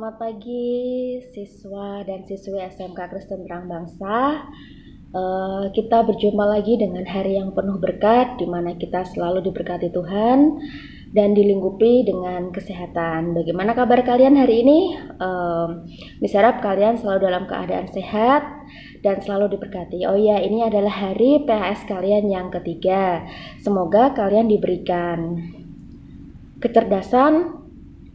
Selamat pagi siswa dan siswi SMK Kristen Terang Bangsa. Kita berjumpa lagi dengan hari yang penuh berkat, di mana kita selalu diberkati Tuhan dan dilingkupi dengan kesehatan. Bagaimana kabar kalian hari ini? Bisa harap kalian selalu dalam keadaan sehat dan selalu diberkati. Oh ya, ini adalah hari PAS kalian yang ketiga. Semoga kalian diberikan kecerdasan,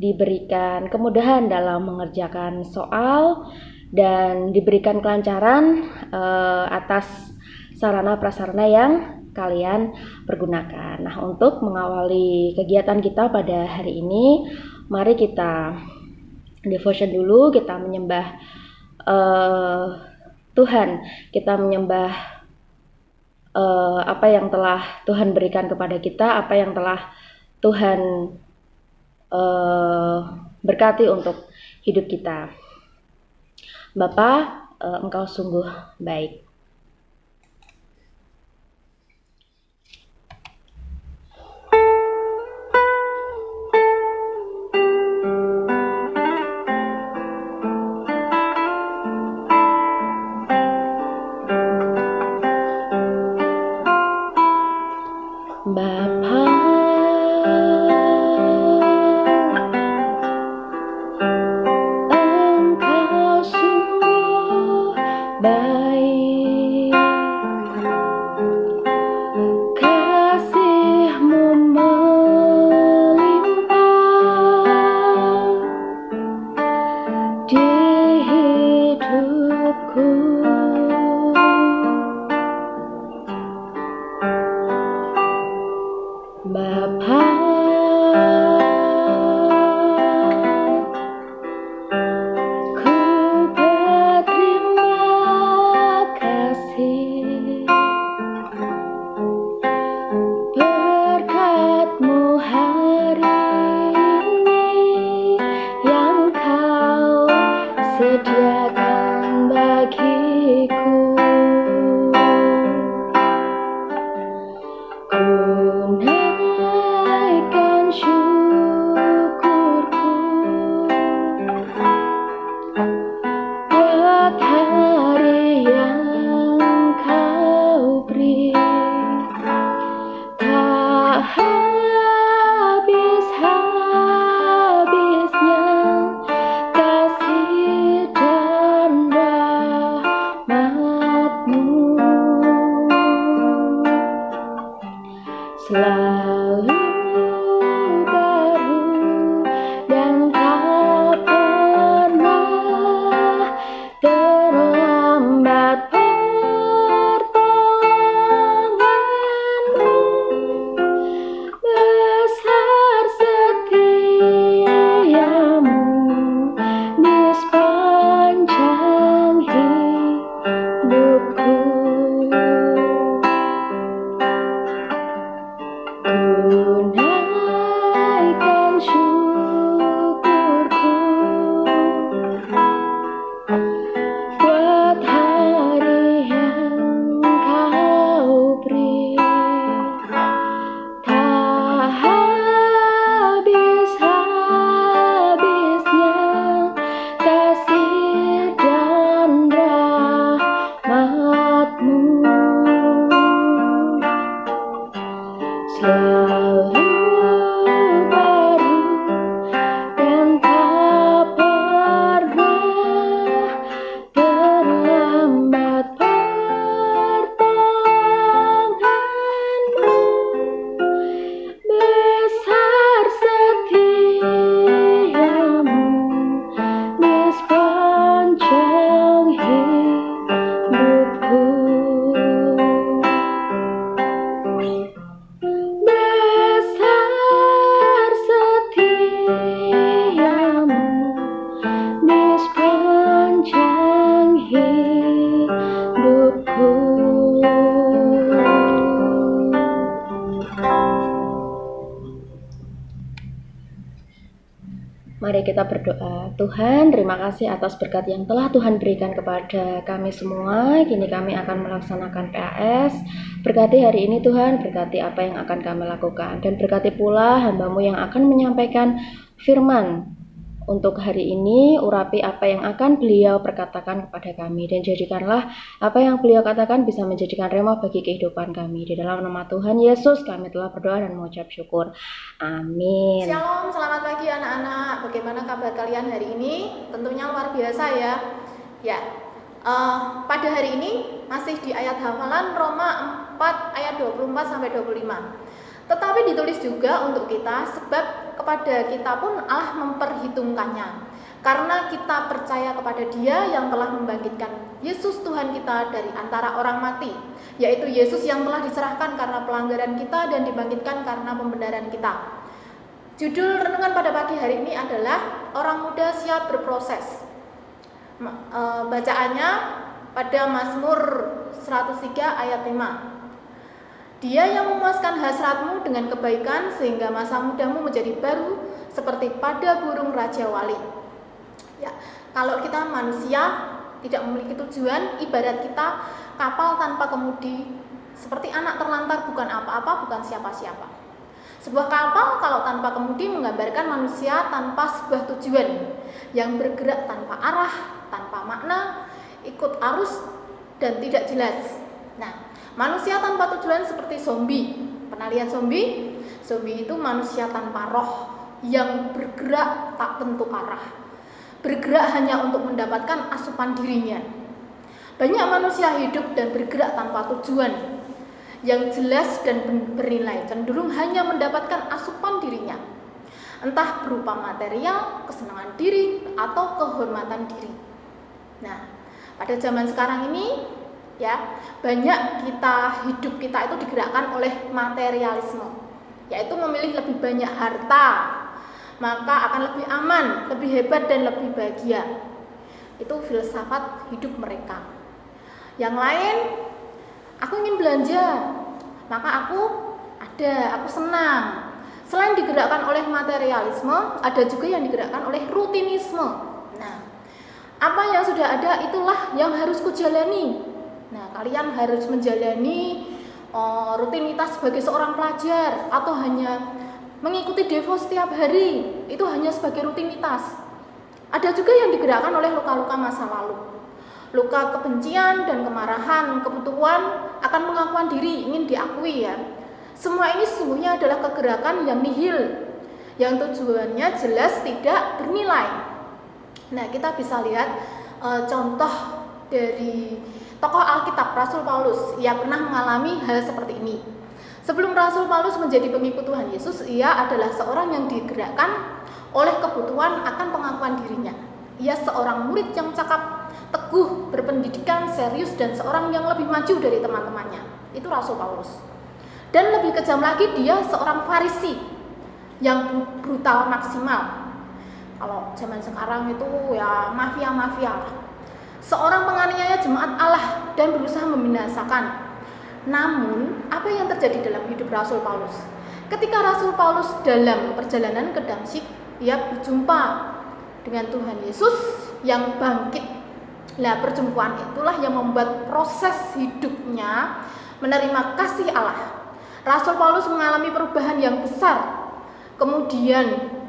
diberikan kemudahan dalam mengerjakan soal, dan diberikan kelancaran atas sarana prasarana yang kalian pergunakan. Nah, untuk mengawali kegiatan kita pada hari ini, mari kita devotion dulu, kita menyembah Tuhan, kita menyembah apa yang telah Tuhan berikan kepada kita, apa yang telah Tuhan berkati untuk hidup kita. Bapa, Engkau sungguh baik. Bapa, Engkau sungguh baik, kasih-Mu melimpah di hidupku. Bapa, ku berterima kasih, berkat-Mu hari ini yang Kau sediakan bagiku. Ku naikkan syukurku buat hari yang Kau beri, tak habis-habisnya kasih dan rahmat-Mu. Selalu baru dan tak pernah terlambat pertolongan-Mu. Besar setiamu di sepanjang hidupku. Ku naikkan syukurku buat hari yang Kau beri, tak habis-habisnya kasih dan rahmat-Mu. Selalu baru dan tak pernah terlambat pertolongan-Mu. Besar setiamu di sepanjang hidupku. Besar setiamu di sepanjang hidupku. Mari kita berdoa. Tuhan, terima kasih atas berkat yang telah Tuhan berikan kepada kami semua. Kini kami akan melaksanakan PAS. Berkati hari ini Tuhan, berkati apa yang akan kami lakukan. Dan berkati pula hamba-Mu yang akan menyampaikan firman untuk hari ini, urapi apa yang akan beliau perkatakan kepada kami, dan jadikanlah apa yang beliau katakan bisa menjadikan rema bagi kehidupan kami. Di dalam nama Tuhan Yesus kami telah berdoa dan mengucap syukur. Amin. Shalom, selamat pagi anak-anak. Bagaimana kabar kalian hari ini? Tentunya luar biasa ya. Pada hari ini masih di ayat hafalan Roma 4 ayat 24 sampai 25. Tetapi ditulis juga untuk kita, sebab kepada kita pun Allah memperhitungkannya, karena kita percaya kepada Dia yang telah membangkitkan Yesus Tuhan kita dari antara orang mati, yaitu Yesus yang telah diserahkan karena pelanggaran kita dan dibangkitkan karena pembenaran kita. Judul renungan pada pagi hari ini adalah Orang Muda Siap Berproses. Bacaannya pada Mazmur 103 ayat 5. Dia yang memuaskan hasratmu dengan kebaikan sehingga masa mudamu menjadi baru seperti pada burung raja wali. Ya, kalau kita manusia tidak memiliki tujuan, ibarat kita kapal tanpa kemudi, seperti anak terlantar bukan apa-apa, bukan siapa-siapa. Sebuah kapal kalau tanpa kemudi menggambarkan manusia tanpa sebuah tujuan, yang bergerak tanpa arah, tanpa makna, ikut arus dan tidak jelas. Nah, manusia tanpa tujuan seperti zombie. Pernah lihat zombie? Zombie itu manusia tanpa roh yang bergerak tak tentu arah. Bergerak hanya untuk mendapatkan asupan dirinya. Banyak manusia hidup dan bergerak tanpa tujuan yang jelas dan bernilai, cenderung hanya mendapatkan asupan dirinya. Entah berupa material, kesenangan diri, atau kehormatan diri. Nah, pada zaman sekarang ini ya, banyak hidup kita itu digerakkan oleh materialisme, yaitu memilih lebih banyak harta, maka akan lebih aman, lebih hebat dan lebih bahagia. Itu filsafat hidup mereka. Yang lain, aku ingin belanja, maka aku senang. Selain digerakkan oleh materialisme, ada juga yang digerakkan oleh rutinisme. Nah, apa yang sudah ada itulah yang harus kujalani. Nah, kalian harus menjalani rutinitas sebagai seorang pelajar, atau hanya mengikuti devo setiap hari, itu hanya sebagai rutinitas. Ada juga yang digerakkan oleh luka-luka masa lalu, luka kebencian dan kemarahan, kebutuhan akan pengakuan diri, ingin diakui ya. Semua ini sesungguhnya adalah kegerakan yang nihil, yang tujuannya jelas tidak bernilai. Nah, kita bisa lihat contoh dari tokoh Alkitab, Rasul Paulus. Ia pernah mengalami hal seperti ini. Sebelum Rasul Paulus menjadi pengikut Tuhan Yesus, ia adalah seorang yang digerakkan oleh kebutuhan akan pengakuan dirinya. Ia seorang murid yang cakap, teguh, berpendidikan, serius, dan seorang yang lebih maju dari teman-temannya. Itu Rasul Paulus. Dan lebih kejam lagi, dia seorang Farisi yang brutal maksimal. Kalau zaman sekarang itu ya mafia-mafia lah. Seorang penganiaya jemaat Allah dan berusaha membinasakan. Namun, apa yang terjadi dalam hidup Rasul Paulus? Ketika Rasul Paulus dalam perjalanan ke Damsyik, ia berjumpa dengan Tuhan Yesus yang bangkit. Nah, perjumpaan itulah yang membuat proses hidupnya menerima kasih Allah. Rasul Paulus mengalami perubahan yang besar. Kemudian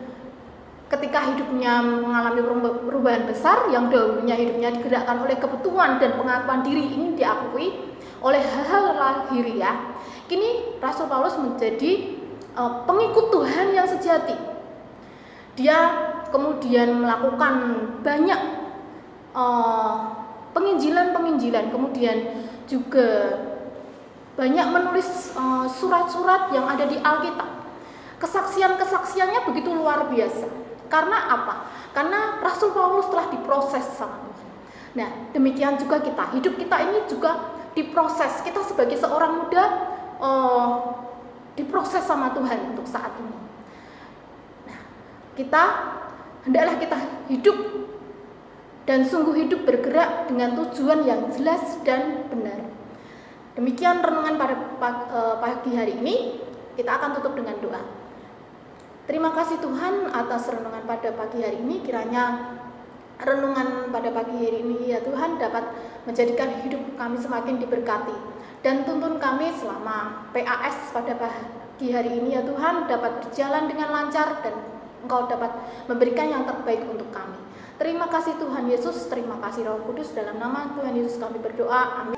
ketika hidupnya mengalami perubahan besar, yang dahulunya hidupnya digerakkan oleh kebutuhan dan pengakuan diri ini diakui oleh hal-hal lahiriah, kini Rasul Paulus menjadi pengikut Tuhan yang sejati. Dia kemudian melakukan banyak penginjilan, kemudian juga banyak menulis surat-surat yang ada di Alkitab. Kesaksian-kesaksiannya begitu luar biasa. Karena apa? Karena Rasul Paulus telah diproses sama Tuhan. Nah, demikian juga kita. Hidup kita ini juga diproses. Kita sebagai seorang muda diproses sama Tuhan untuk saat ini. Nah, hendaklah kita hidup dan sungguh hidup bergerak dengan tujuan yang jelas dan benar. Demikian renungan pada pagi hari ini. Kita akan tutup dengan doa. Terima kasih Tuhan atas renungan pada pagi hari ini. Kiranya renungan pada pagi hari ini ya Tuhan dapat menjadikan hidup kami semakin diberkati. Dan tuntun kami selama PAS pada pagi hari ini ya Tuhan dapat berjalan dengan lancar dan Engkau dapat memberikan yang terbaik untuk kami. Terima kasih Tuhan Yesus, terima kasih Roh Kudus, dalam nama Tuhan Yesus kami berdoa, amin.